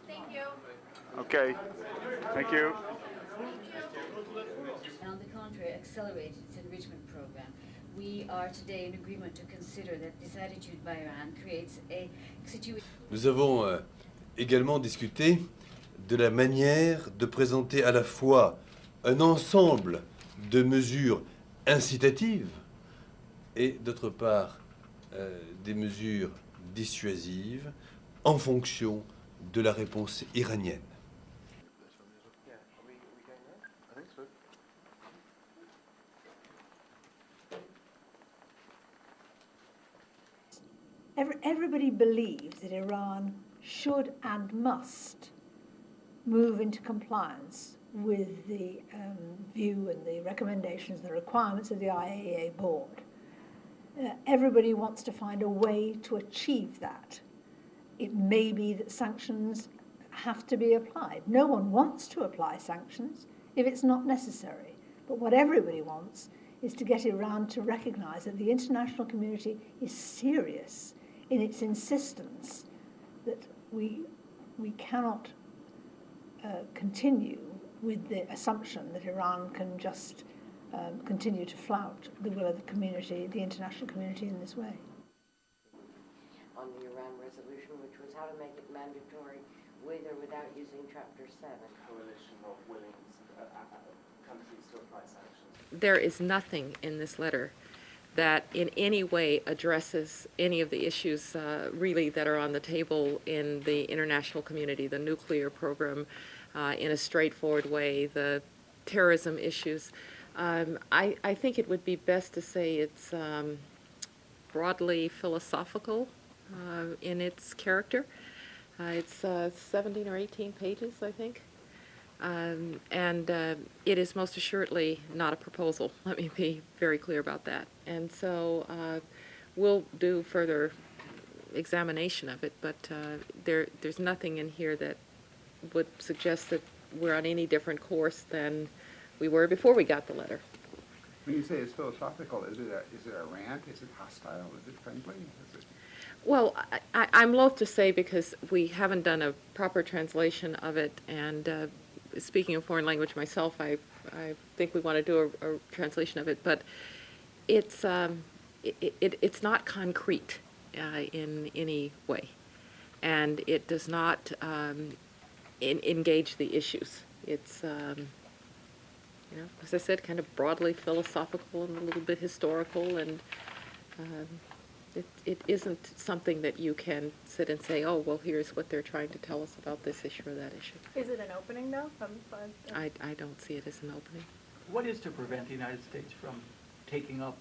Thank you. Okay. Thank you. On the contrary, accelerate its enrichment program. We are today in agreement to consider that this attitude by Iran creates a situation. Nous avons également discuté de la manière de présenter à la fois un ensemble de mesures incitatives et d'autre part des mesures dissuasives en fonction de la réponse iranienne. Everybody believes that Iran should and must move into compliance with the view and the recommendations, the requirements of the IAEA board. Everybody wants to find a way to achieve that. It may be that sanctions have to be applied. No one wants to apply sanctions if it's not necessary. But what everybody wants is to get Iran to recognize that the international community is serious in its insistence that we cannot continue with the assumption that Iran can just continue to flout the will of the community, the international community, in this way. On the Iran resolution, which was how to make it mandatory with or without using Chapter 7. Coalition of willing countries to apply sanctions. There is nothing in this letter that in any way addresses any of the issues really that are on the table in the international community, the nuclear program in a straightforward way, the terrorism issues. I think it would be best to say it's broadly philosophical in its character. It's 17 or 18 pages, I think. And it is most assuredly not a proposal. Let me be very clear about that. And so we'll do further examination of it, but there's nothing in here that would suggest that we're on any different course than we were before we got the letter. When you say it's philosophical, is it a rant? Is it hostile? Is it friendly? Well, I'm loath to say because we haven't done a proper translation of it, and speaking a foreign language myself, I think we want to do a translation of it, but it's not concrete in any way, and it does not engage the issues. It's you know, as I said, kind of broadly philosophical and a little bit historical, and it isn't something that you can sit and say, oh, well, here's what they're trying to tell us about this issue or that issue. Is it an opening, though? I don't see it as an opening. What is to prevent the United States from taking up